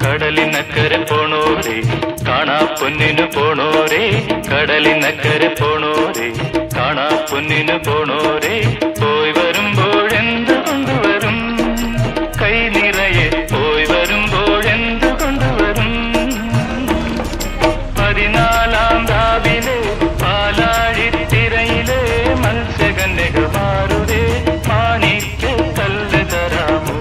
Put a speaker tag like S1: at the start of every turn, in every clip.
S1: കടലിനക്കരെ പോണോരേ കാണാ പൊന്നിനു പോണോരേ കടലിനക്കരെ പോണോരേ കാണാ പൊന്നിനു പോണോരേ പോയി വരുമ്പോഴെന്ത് കൊണ്ടുവരും കൈ നിറയെ പോയി വരുമ്പോഴെന്ത് കൊണ്ടുവരും 14-ാം രാവിലെ പാലാഴിത്തിരയിലെ മത്സ്യകന്യകമാരുടെ മാണിക്യ കല്ല് തരാമോ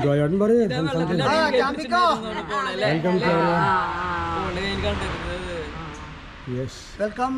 S2: ജോയോട്ടൻ പറയേ വെൽക്കം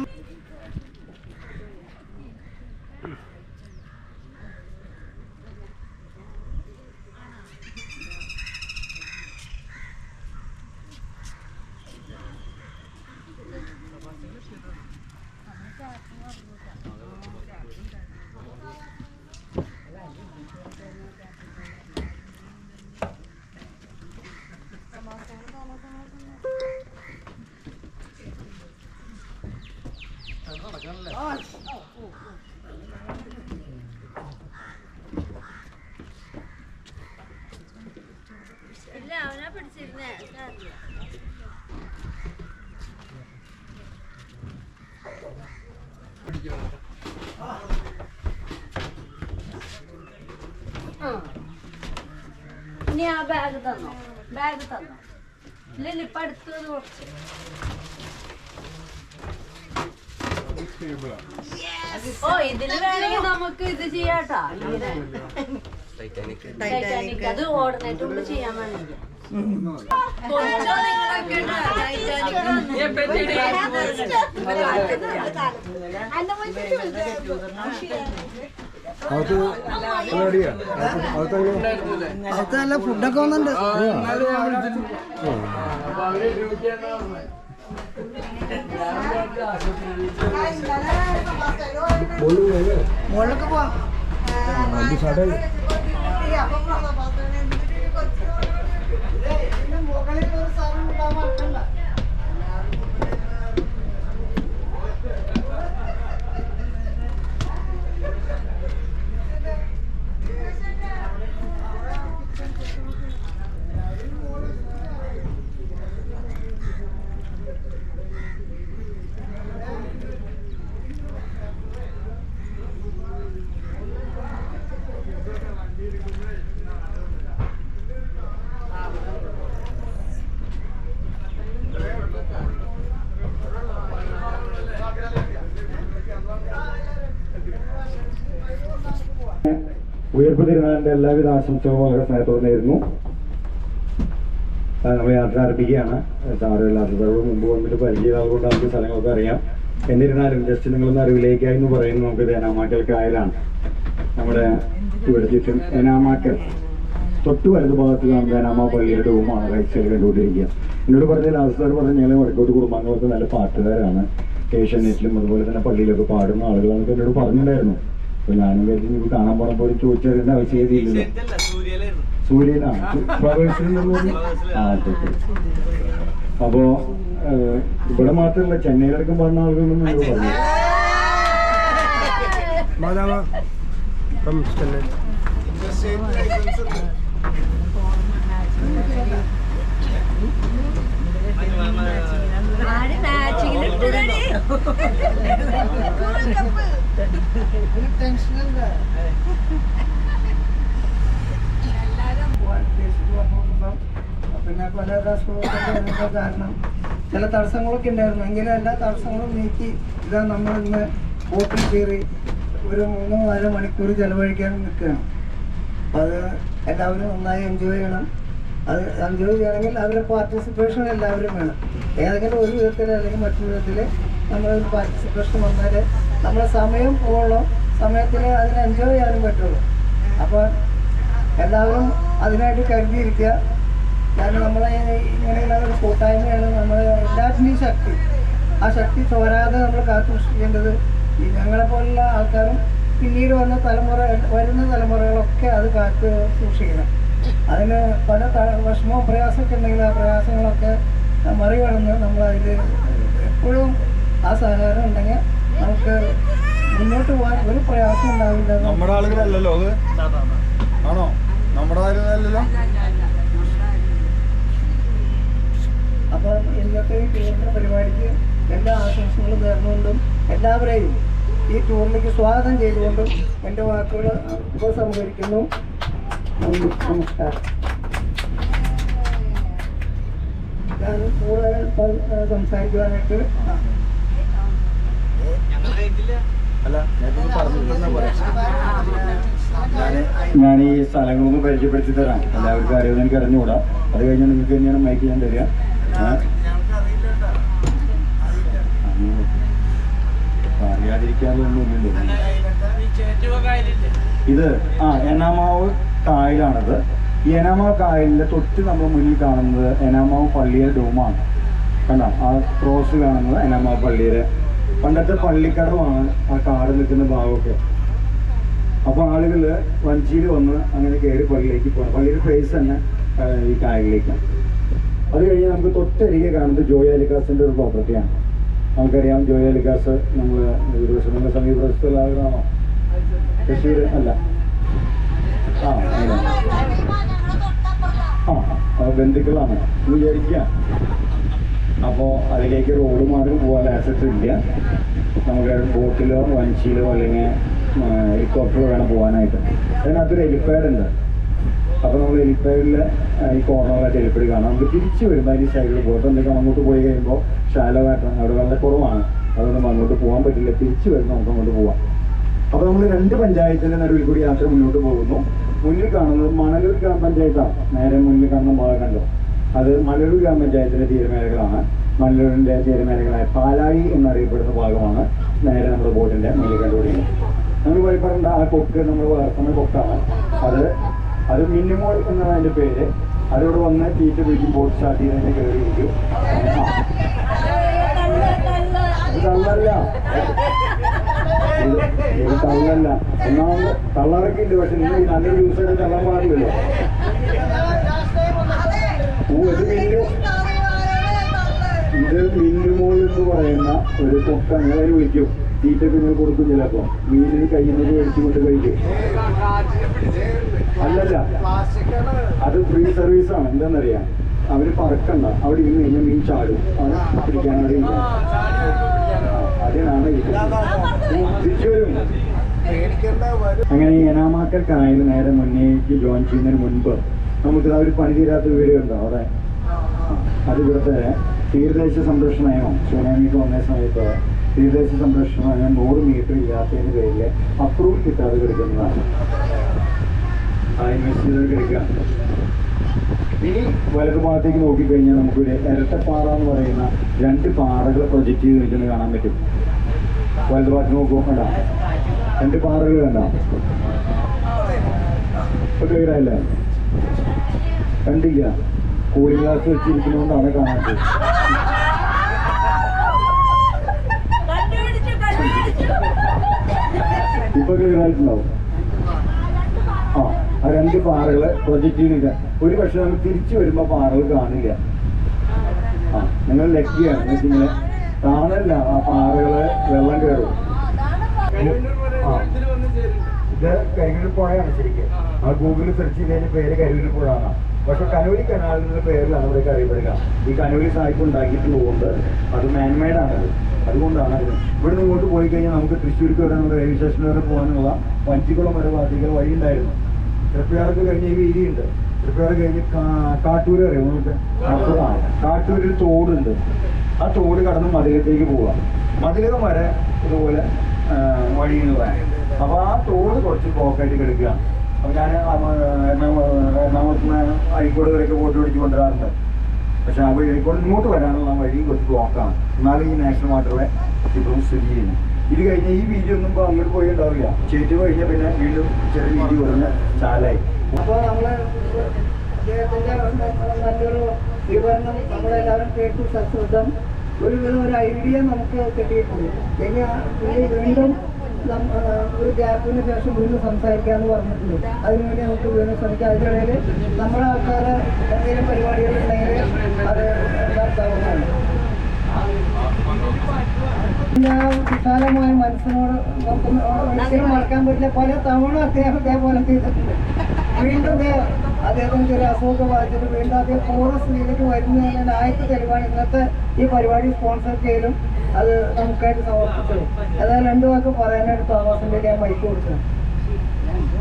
S3: ഇല്ല അവനാ പിടിച്ചിരുന്നേ ഇനി ആ ബാഗ് തന്നോ ഇല്ല ഇപ്പൊ അടുത്തത് കുറച്ച് ഓ ഇതില് വേണമെങ്കിൽ നമുക്ക് ഇത് ചെയ്യാട്ടാ ഇങ്ങനെ ടൈറ്റാനിക് അത് ഓർഡിനേറ്റ് കൊണ്ട് ചെയ്യാൻ വേണമെങ്കിൽ
S2: അകത്ത് നല്ല ഫുഡൊക്കെ വന്നിട്ടുണ്ട് മുകളിലൊക്കെ പോവാം
S4: ഉയർപ്പ് തിരുനാളിന്റെ എല്ലാവിധ ആശംസകളും വളരെ സ്നേഹത്തോടെ നേരുന്നു. നമ്മൾ യാത്ര ആരംഭിക്കുകയാണ്. സാറില്ലാത്തവരോട് മുമ്പ് വന്നിട്ട് പരിചയം കൊണ്ട് നമുക്ക് സ്ഥലങ്ങളൊക്കെ അറിയാം. എന്നിരുന്നാലും ജസ്റ്റ് നിങ്ങളൊന്ന് അറിവിലേക്കായി എന്ന് പറയുന്നത് നമുക്ക് തേനാമാക്കൽ കായലാണ്. നമ്മുടെ ഇവിടെ ചുറ്റും തേനാമാക്കൽ തൊട്ട് വലതു ഭാഗത്ത് കാണുന്ന തേനാമ പള്ളിയുടെ റൂമാണ് റൈറ്റ് സൈഡ് കണ്ടുകൊണ്ടിരിക്കുക. എന്നോട് പറഞ്ഞ ലാസ്റ്റ് പറഞ്ഞ ഞങ്ങൾ വടക്കോട്ട് കുടുംബാംഗങ്ങളൊക്കെ നല്ല പാട്ടുകാരാണ്. ഏഷ്യാനെറ്റിലും അതുപോലെ തന്നെ പള്ളിയിലൊക്കെ പാടുന്ന ആളുകളാണ് എന്നോട് പറഞ്ഞിട്ടുണ്ടായിരുന്നു. അപ്പൊ ഞാനും കരുതി നിങ്ങൾക്ക് കാണാൻ പോണം പോലും ചോദിച്ചറിയേണ്ട ആവശ്യമില്ലല്ലോ. സൂര്യനാണ് അപ്പോ ഇവിടെ മാത്രമല്ല ചെന്നൈയിലടക്കം പറഞ്ഞ ആളുകളൊന്നും നിങ്ങൾ പറഞ്ഞു.
S2: പിന്നെ പല രാഷ്ട്രീയത്തിന്റെ കാരണം ചില തടസ്സങ്ങളൊക്കെ ഉണ്ടായിരുന്നു. എങ്കിലും എല്ലാ തടസ്സങ്ങളും നീക്കി ഇതാ നമ്മൾ ഇന്ന് ബോട്ടിൽ കയറി ഒരു 3-4 മണിക്കൂർ ചെലവഴിക്കാൻ നിൽക്കുകയാണ്. അത് എല്ലാവരും നന്നായി എൻജോയ് ചെയ്യണം. അത് എൻജോയ് ചെയ്യണമെങ്കിൽ അവരുടെ പാർട്ടിസിപ്പേഷൻ എല്ലാവരും വേണം. ഏതെങ്കിലും ഒരു വിധത്തിൽ അല്ലെങ്കിൽ മറ്റൊരു വിധത്തിൽ നമ്മളൊരു പാർട്ടിസിപ്പേഷൻ വന്നാൽ നമ്മുടെ സമയം പോകുള്ളൂ, സമയത്തിൽ അതിനെ എൻജോയ് ചെയ്യാനും പറ്റുള്ളൂ. അപ്പോൾ എല്ലാവരും അതിനായിട്ട് കരുതിയിരിക്കുക. കാരണം നമ്മളെ ഇങ്ങനെയുള്ള ഒരു കൂട്ടായ്മയാണ് നമ്മളെ എല്ലാത്തിൻ്റെയും ശക്തി. ആ ശക്തി ചോരാതെ നമ്മൾ കാത്തു സൂക്ഷിക്കേണ്ടത് ഈ ഞങ്ങളെപ്പോലുള്ള ആൾക്കാരും പിന്നീട് വരുന്ന തലമുറകളൊക്കെ അത് കാത്തു സൂക്ഷിക്കണം. അതിന് പല വിഷമവും പ്രയാസമൊക്കെ ഉണ്ടെങ്കിൽ ആ പ്രയാസങ്ങളൊക്കെ മറികടന്ന് നമ്മളതിൽ എപ്പോഴും ആ സഹകരണം ഉണ്ടെങ്കിൽ നമുക്ക് മുന്നോട്ട് പോകാൻ ഒരു പ്രയാസം ഉണ്ടാവില്ല.
S5: നമ്മുടെ ആളുകളല്ലല്ലോ അത്, ആണോ? നമ്മുടെ ആളുകളല്ലല്ലോ.
S2: അപ്പം ഇന്നത്തെ ഈ ടൂറിൻ്റെ പരിപാടിക്ക് എല്ലാ ആശംസകളും നേർന്നുകൊണ്ടും എല്ലാവരെയും ഈ ടൂറിലേക്ക് സ്വാഗതം ചെയ്തുകൊണ്ടും എൻ്റെ വാക്കുകൾ ഉപസംഹരിക്കുന്നു. നമസ്കാരം. ഞാൻ കൂടുതൽ സംസാരിക്കുവാനായിട്ട്
S5: അല്ല,
S4: ഞാൻ ഈ സ്ഥലങ്ങളൊന്ന് പരിചയപ്പെടുത്തി തരാം. എല്ലാവർക്കും അറിയുമെന്ന് എനിക്ക് അറിഞ്ഞുകൂടാ. അത് കഴിഞ്ഞാൽ നിങ്ങൾക്ക് തന്നെയാണ് മൈക്ക് ഞാൻ തരിക. അറിയാതിരിക്കാതൊന്നുമില്ലല്ലോ. ഇത് എനാമാവ് കായലാണത്. ഈ എനാമാവ് കായലിൻ്റെ തൊട്ട് നമ്മൾ മുന്നിൽ കാണുന്നത് എനാമാവ് പള്ളിയുടെ ഡോമാണ്. കണ്ടോ? ആ ക്രോസ് കാണുന്നത് എനാമാവ് പള്ളിയുടെ പണ്ടത്തെ പള്ളിക്കടവാണ് ആ കാട് നിൽക്കുന്ന ഭാഗമൊക്കെ. അപ്പോൾ ആളുകൾ വഞ്ചിയിൽ വന്ന് അങ്ങനെ കയറി പള്ളിയിലേക്ക് പോകണം. പള്ളിയുടെ ഫേസ് തന്നെ ഈ കായലിലേക്കാണ്. അത് കഴിഞ്ഞ് നമുക്ക് തൊട്ടരികെ കാണുന്നത് ജോയ് അലിക്കാസിൻ്റെ ഒരു പ്രോപ്പർട്ടിയാണ്. നമുക്കറിയാം ജോയ് അലിക്കാസ് നമ്മൾ ഒരു വർഷം നമ്മുടെ സമീപസ്ഥയുള്ള ആളുകളാണോ? തൃശ്ശൂർ അല്ല, ബന്ധുക്കളാണ് വിചാരിക്കുക. അപ്പോൾ അതിലേക്ക് റോഡ് മാർഗം പോകാൻ ആക്സസ് ഇല്ല. നമുക്ക് ബോട്ടിലോ വഞ്ചിയിലോ അല്ലെങ്കിൽ ഹെലികോപ്റ്ററോ വേണം പോകാനായിട്ട്. അതിനകത്തൊരു ഹെലിപ്പാഡ് ഉണ്ട്. അപ്പോൾ നമ്മൾ ഹെലിപ്പാഡിൽ ഈ കോർണറായിട്ട് ഹെലിപ്പാഡ് കാണാം. നമുക്ക് തിരിച്ച് വരുമ്പോൾ അതിൻ്റെ സൈഡിൽ പോയിട്ട് എന്തെങ്കിലും അങ്ങോട്ട് പോയി കഴിയുമ്പോൾ ഷാലോവായിട്ടാണ്, അവിടെ വെള്ളം കുറവാണ്, അതുകൊണ്ട് അങ്ങോട്ട് പോകാൻ പറ്റില്ല. തിരിച്ച് വരുമ്പോൾ നമുക്ക് അങ്ങോട്ട് പോവാം. അപ്പോൾ നമ്മൾ 2 പഞ്ചായത്തിൻ്റെ നടുവിൽ കൂടി യാത്ര മുന്നോട്ട് പോകുന്നു. മുന്നിൽ കാണുന്നത് മണലൂർ ഗ്രാമപഞ്ചായത്താണ്. നേരെ മുന്നിൽ കാണുന്ന ഭാഗം കണ്ടോ? അത് മണലൂർ ഗ്രാമപഞ്ചായത്തിൻ്റെ തീരമേഖലകളാണ്. മണലൂരിൻ്റെ തീരമേഖലകളായ പാലാഴി എന്നറിയപ്പെടുന്ന ഭാഗമാണ് നേരെ നമ്മുടെ ബോട്ടിൻ്റെ മുന്നിൽ കണ്ടുപിടിക്കുന്നത്. നമ്മൾ പറയേണ്ട ആ കൊക്ക് നമ്മൾ വളർത്തുന്ന കൊക്കാണ്. അത് മിനിമോൾ എന്നാണ് അതിൻ്റെ പേര്. അതിവിടെ വന്ന് തീറ്റ പിടിക്കും, ബോട്ട് സ്റ്റാർട്ട് ചെയ്തതിൻ്റെ കയറിയിരിക്കും. തള്ളല്ല, ഇത് തള്ളല്ല. ഒന്നാമത് തള്ളറൊക്കെ ഉണ്ട്. പക്ഷെ നിങ്ങൾ ഈ നല്ലൊരു ദിവസമായിട്ട് തള്ളാൻ പാടില്ലല്ലോ. ഇത് മിന്നുമോൾ എന്ന് പറയുന്ന ഒരു കൊക്ക അങ്ങനെ വിളിക്കും. തീറ്റൊക്കെ ഇങ്ങനെ കൊടുക്കും. ചിലപ്പോൾ മീനിന് കയ്യുന്നത് മേടിച്ചുകൊണ്ട് കഴിക്കും. അല്ലല്ല, അത് ഫ്രീ സർവീസാണ്. എന്താണെന്നറിയാം, അവർ പറക്കണ്ട. അവിടെ ഇരുന്ന് കഴിഞ്ഞാൽ മീൻ ചാടും. അത് പിടിക്കാൻ അവിടെ ഇല്ല. അതിനാണ് തിരിച്ചു വരും. അങ്ങനെ ഈ എനാമാക്കൽ കായൽ നേരെ മുന്നേക്ക് ജോയിൻ ചെയ്യുന്നതിന് മുൻപ് നമുക്ക് ആ ഒരു പണി തീരാത്ത വീഡിയോ ഉണ്ടോ അവിടെ? അത് ഇവിടുത്തെ തീരദേശ സംരക്ഷണ നിയമം സുനാമിക്ക് വന്ന സമയത്ത് തീരദേശ സംരക്ഷണ നിയമം 100 മീറ്റർ ഇല്ലാത്തതിന് പേരിൽ അപ്രൂവൽ കിട്ടാതെ കിടക്കുന്നതാണ്. ആ ഇൻവെസ്റ്റ് എടുക്കുക. ഇനി വലതു ഭാഗത്തേക്ക് നോക്കിക്കഴിഞ്ഞാൽ നമുക്കൊരു ഇരട്ടപ്പാറ എന്ന് പറയുന്ന 2 പാറകൾ പ്രൊജക്റ്റ് ചെയ്ത് നിൽക്കുന്നത് കാണാൻ പറ്റും. വലതു ഭാഗത്ത് നോക്കണ്ട, 2 പാറകൾ കണ്ട. ഇപ്പൊ ക്ലിയറായില്ലേ? കണ്ടില്ല, കൂളിംഗ് ഗ്ലാസ് വെച്ചിരിക്കുന്നതുകൊണ്ടാണ് കാണാത്തത്. ഇപ്പൊ ക്ലിയറായിട്ടുണ്ടാവും. ആ 2 പാറകള് പ്രൊജക്റ്റ് ചെയ്യുന്നില്ല. ഒരു പക്ഷെ നമ്മൾ തിരിച്ചു വരുമ്പോൾ പാറകൾ കാണില്ല. നിങ്ങൾ ലക്കിയാണ്. എന്ന് വെച്ചിങ്ങനെ കാണല്ല, ആ പാറകള് വെള്ളം കയറും. ഇത് കരിവൂർ പുഴയാണ് ശരിക്കും. ആ ഗൂഗിളിൽ സെർച്ച് ചെയ്തതിന്റെ പേര് കരിവൂർ പുഴ എന്നാണ്. പക്ഷെ കനോലി കനാലിന്റെ പേരിലാണ് ഇവിടേക്ക് അറിയപ്പെടുക. ഈ കനോലി സാഹിബ് ഉണ്ടാക്കിയിട്ടുള്ളതുകൊണ്ട് അത് മാൻമെയ്ഡാണത്. അതുകൊണ്ടാണ് ഇവിടെ നിന്ന് ഇങ്ങോട്ട് പോയി കഴിഞ്ഞാൽ നമുക്ക് തൃശ്ശൂർക്ക് വരെ നമ്മുടെ റെയിൽവേ സ്റ്റേഷൻ വരെ പോകാനുള്ള വഞ്ചിക്കുളം വരെ വാർത്തകൾ വഴി ഉണ്ടായിരുന്നു. തൃപ്പയാർക്ക് കഴിഞ്ഞ ഈ വീതിയുണ്ട്. തൃപ്പയാർ കഴിഞ്ഞ് കാട്ടൂര് അറിയാം നമുക്ക്. കാട്ടൂരിൽ തോടുണ്ട്. ആ തോട് കടന്ന് മതിലത്തേക്ക് പോവാം. മതിലകം വരെ ഇതുപോലെ വഴിയെന്ന് പറയാം. അപ്പോൾ ആ തോട് കുറച്ച് ബ്ലോക്കായിട്ട് കിടക്കുക. അപ്പോൾ ഞാൻ എറണാകുളത്ത് അഴീക്കോട് വരെയൊക്കെ വോട്ട് പിടിച്ച് കൊണ്ടുവരാറുണ്ട്. പക്ഷെ ആ അഴീക്കോട് ഇങ്ങോട്ട് വരാനുള്ള വഴിയും കുറച്ച് ബ്ലോക്കാണ്. എന്നാലും ഈ നാഷണൽ വാട്ടർവേ ഇപ്പോഴും സ്ഥിതി ചെയ്യുന്നു. ഇത് കഴിഞ്ഞാൽ ഈ വീതി ഒന്നും ഇപ്പോൾ അങ്ങോട്ട് പോയി ഉണ്ടാവില്ല. ചേറ്റ് കഴിഞ്ഞാൽ പിന്നെ വീണ്ടും ചെറിയ വീതി കുറഞ്ഞ ചാലായി.
S2: അപ്പോൾ നമ്മൾ അദ്ദേഹത്തിൻ്റെ നല്ലൊരു വിവരണം നമ്മളെല്ലാവരും കേട്ടു. സശ്രദ്ധം ഒരു ഐഡിയ നമുക്ക് കിട്ടിയിട്ടുണ്ട്. ഇനി വീണ്ടും ഒരു ഗ്യാപ്പിന് ശേഷം വീണ്ടും സംസാരിക്കാമെന്ന് പറഞ്ഞിട്ടുണ്ട്. അതിനുവേണ്ടി നമുക്ക് വീണ്ടും ശ്രമിക്കാം. അതിനിടയിൽ നമ്മുടെ ആൾക്കാർ എന്തെങ്കിലും പരിപാടികളുണ്ടെങ്കിൽ അത് നടത്താവുന്നതാണ്. പിന്നെ ആ വിശാലമായ മനസ്സിനോട് ഒരിക്കലും മറക്കാൻ പറ്റില്ല. പല തവണ അദ്ദേഹം ഇതേപോലെ ചെയ്തിട്ടുണ്ട്. വീണ്ടും അദ്ദേഹത്തിന് ചെറിയ അസുഖമൊക്കെ ബാധിച്ചിട്ട് വീണ്ടും അദ്ദേഹം പൂർവ്വസ്ഥിതിയിലേക്ക് വരുന്നതിന് ആദ്യത്തെ തെളിവാണ് ഇന്നത്തെ ഈ പരിപാടി സ്പോൺസർ ചെയ്യലും അത് നമുക്കായിട്ട് സമർപ്പിച്ചത്. അതായത് 2 വാക്ക് പറയാനായിട്ട് തോമസിൻ്റെ ഞാൻ മൈക്ക് കൊടുത്തത്.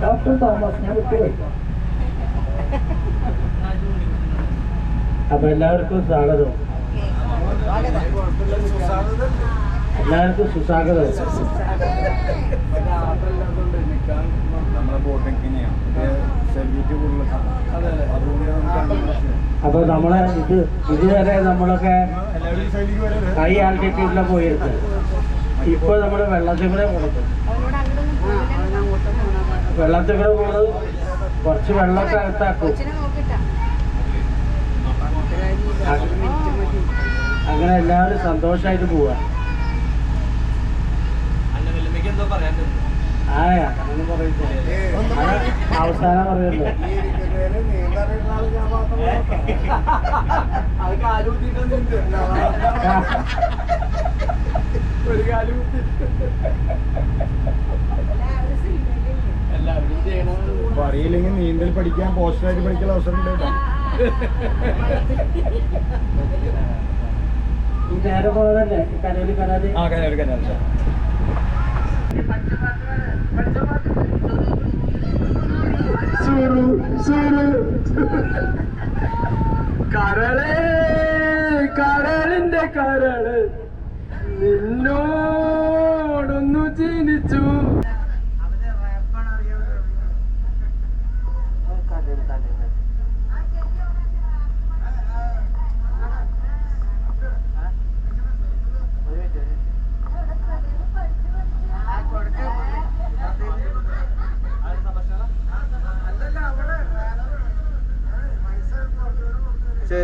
S2: ഡോക്ടർ തോമസ്, ഞാൻ വിട്ടുപോയി.
S6: അപ്പൊ എല്ലാവർക്കും സ്വാഗതം. എല്ലാവർക്കും സുസ്വാഗതം. അപ്പൊ നമ്മളെ ഇതുവരെ നമ്മളൊക്കെ ഹൈ ആൾട്ടിറ്റ്യൂഡിലാണ് പോയിരുന്നത്. ഇപ്പൊ നമ്മള് വെള്ളത്തിൽ കൂടെ പോകുന്നത്. വെള്ളത്തിൽ കൂടെ പോകുന്നത് കുറച്ച് വെള്ളമൊക്കെ അകത്താക്കും. അങ്ങനെ എല്ലാവരും സന്തോഷമായിട്ട് പോവാ. അങ്ങനെ പറയുന്നത് അവസാനം പറയുമല്ലോ.
S5: അറിയില്ലെങ്കിൽ നീന്തൽ പഠിക്കാൻ പോസ്റ്ററായിട്ട് പഠിക്കാൻ അവസരം ഉണ്ട്.
S6: ഈ നേരെ പോയതല്ലേ കനാല് കനാല്.
S5: ആ കനാല് കനാല് സാർ.
S6: കരളേ കരളിന്റെ കരള് നിന്നോടൊന്നു ചിരിച്ചു.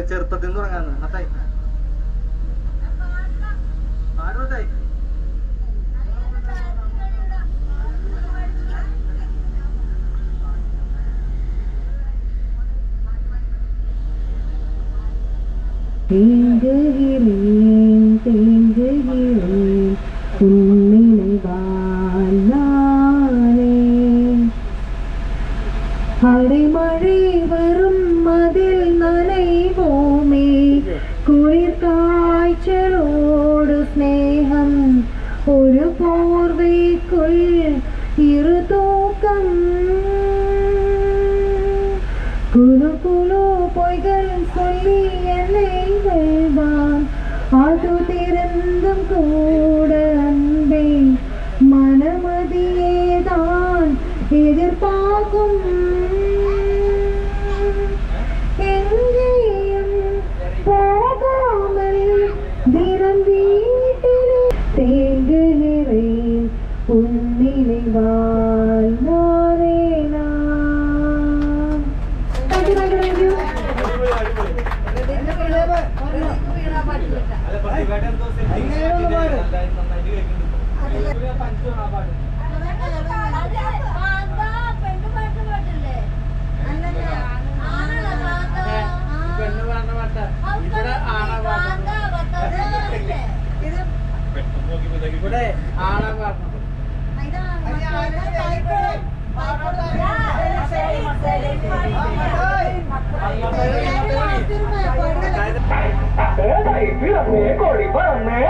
S6: ചെറുപ്പത്തിൽ നിന്ന് തുടങ്ങാന്ന് അത്തായി ആരോട്ടായി
S7: அடைமழை வரும் அதில் நனைவோமே குளிர் காய்ச்சலோடு ஸ்நேகம் ஒரு போர்வைக்குள் இரு தூக்கம் குழு குழு பொய்கள் சொல்லி என்னை வெல்வான் அது திறந்தும் கூட அன்பே மனமதியேதான் எதிர்பார்க்கும் எங்கேயும் போகாமல் தினம் வீட்டிலே தேங்குகிறேன் உன் நினைவால் நானே நான். Thank you.
S6: ഇവിടെ ആളെ പറഞ്ഞു കോഴി പറഞ്ഞേ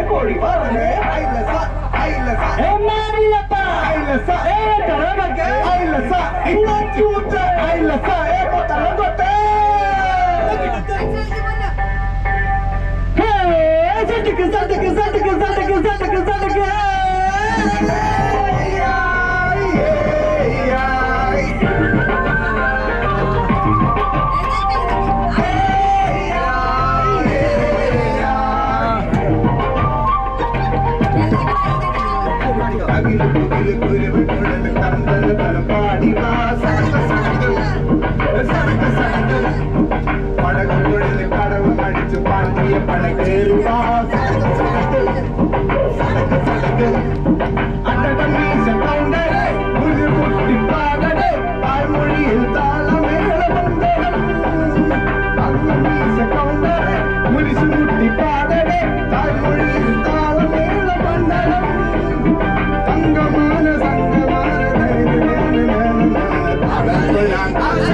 S6: കോഴി പറഞ്ഞേ
S5: പടവും അടിച്ചു പാട്ടിയ പടകേറി അട്ട കുരിശുമുട്ടിപ്പാടടെ തായ്മൊഴിയിൽ താളമേള മണ്ഡലം സംഗമാന ആശ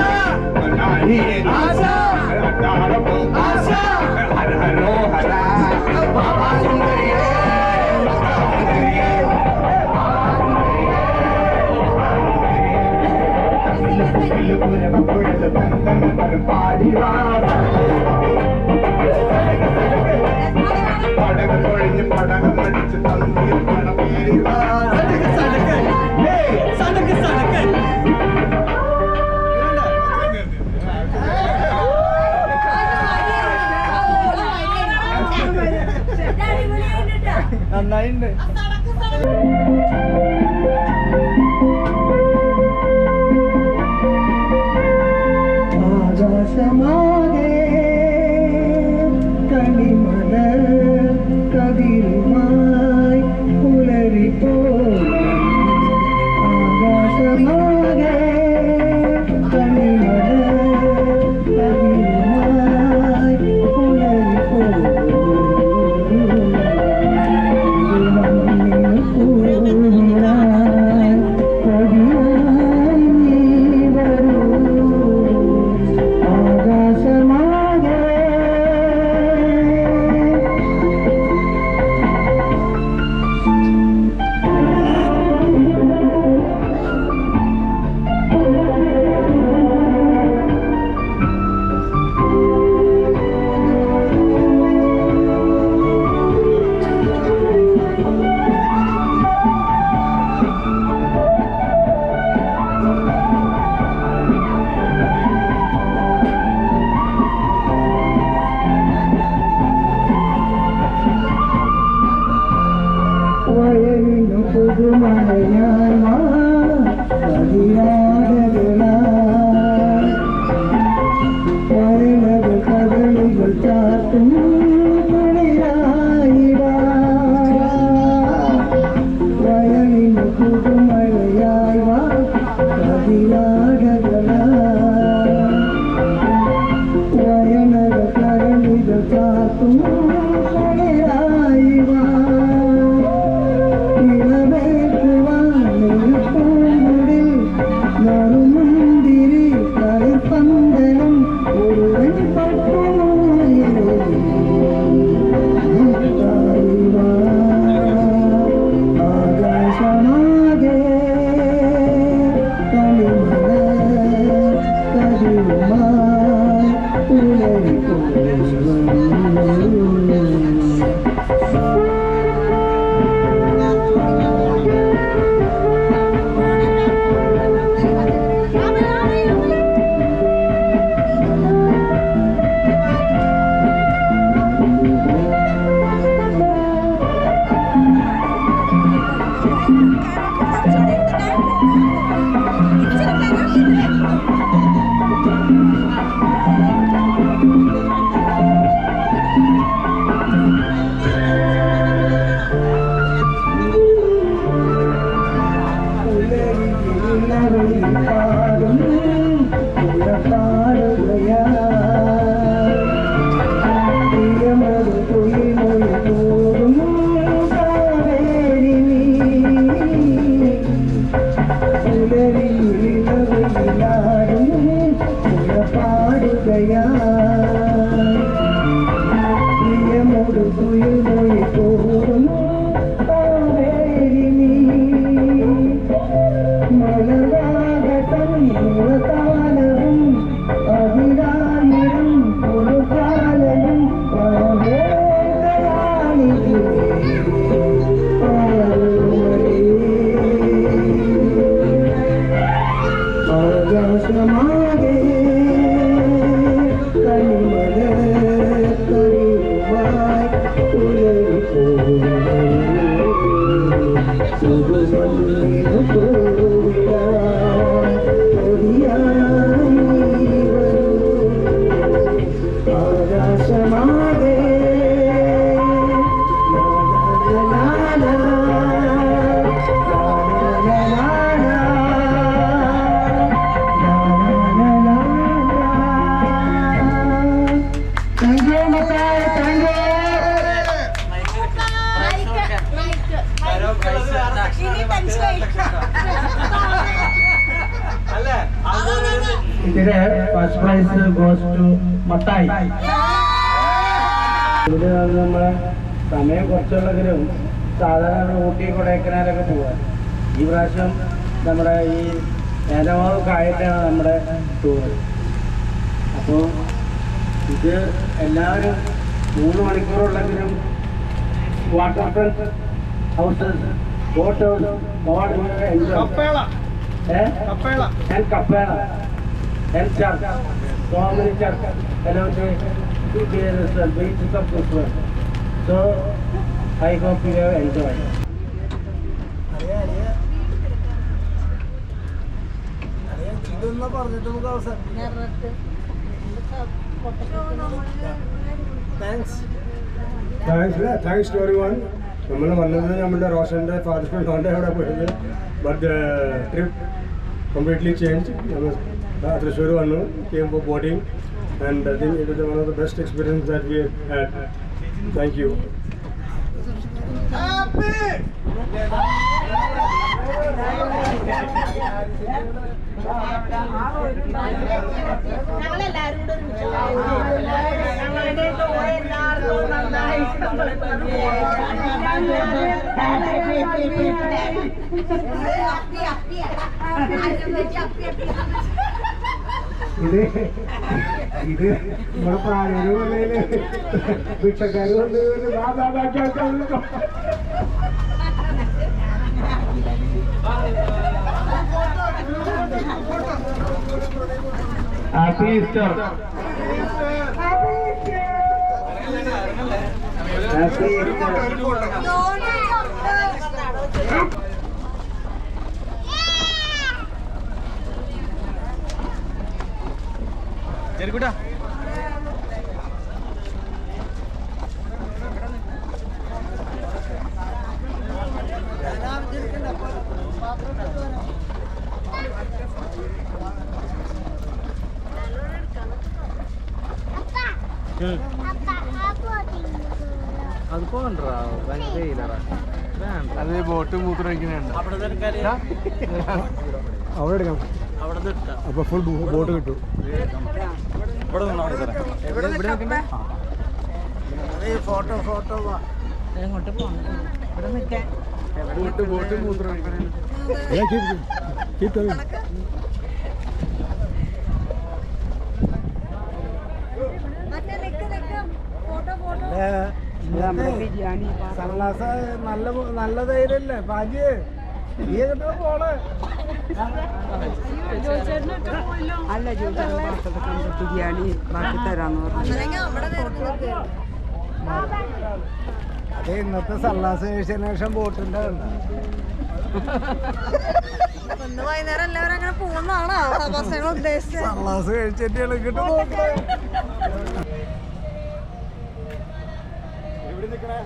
S5: ആശ ആശ ഹര ഹരോ ഹര സുന്ദരിയേ പടകം കൊഴിഞ്ഞ് പടകം അടിച്ച് തമ്മിൽ പടപേരി
S2: നന്നായിണ്ട്. ആകാശമാകെ കണിമലർ കതിരുമായി പുലരിപ്പോ ആകാശമാകെ കണിമലർ കതിരുമായി പുലരിപ്പോ വയലിനു പുതുമഴയായി വയലകൾ കഥളികൾ ചാത്തും വയലിനു പുതുമഴയായി വയലകൾ കരളികൾ ചാത്തും നറുമുന്തിരി കളിപ്പന്തലും ഒരു ആകാശമാകെ കളിമല കതിരുമായി പുലരിപ്പോ ആകാശമാകെ കണിമല കരുമായി
S6: ഇതിന് first prize goes to Mathai. ഇതിന് നമ്മളെ സമയം കുറച്ചുള്ളെങ്കിലും സാധാരണ ഊട്ടി കൊടൈക്കനാലൊക്കെ പോവാൻ, ഈ പ്രാവശ്യം നമ്മുടെ ഈ നേരമൊക്കെ ആയിട്ടാണ് നമ്മുടെ ടൂറ്. അപ്പോൾ ഇത് എല്ലാവരും 3 മണിക്കൂറുള്ളെങ്കിലും water front houses, boat house, enjoy and Kapela and church, so many church around the beaches of this world. So I hope you have enjoyed.
S2: പറഞ്ഞിട്ട് നമുക്ക് അവസരം.
S5: Thanks to everyone. നമ്മൾ വന്നത് നമ്മുടെ റോഷൻ്റെ ഫാദർ അവിടെ പോയത്, but trip completely changed. Thrissur Vannu came for boating, and I think it was one of the best experience that we have had. Thank you.
S6: ഇത് നമ്മുടെ പ്രാണികളിൽ ഭിക്ഷക്കാർ വന്ന് ഹാപ്പി ഈസ്റ്റർ. Happy Easter.
S8: അത് പോകണ്ടാ, അത് ബോട്ട് മൂത്രമൊഴിക്കുന്നുണ്ട്.
S5: അവിടെ എടുക്കാം. അപ്പോൾ ഫുൾ ബോട്ട് കിട്ടും.
S2: Photo
S8: എങ്ങോട്ട് പോകണം? ഇവിടെ നിൽക്കാൻ
S5: ബോട്ട് മൂത്രമൊഴിക്കുന്നുണ്ട്.
S2: സല്ലാസ നല്ല ധൈര്യല്ലേ ഭാഗ്യ നീ കിട്ടുന്ന പോള്.
S9: അല്ല ബിരിയാണി ബാക്കി തരാന്ന് പറഞ്ഞു.
S2: അതെ, ഇന്നത്തെ സല്ലാസ് കഴിച്ചതിന് ശേഷം ബോട്ടിന്റെ
S9: വൈകുന്നേരം എല്ലാവരും അങ്ങനെ പോകുന്നതാണോ ഉദ്ദേശിച്ചത്?
S2: സല്ലാസ് കഴിച്ചിട്ട് കിട്ടും.
S5: എവിടെ നിൽക്കണേ?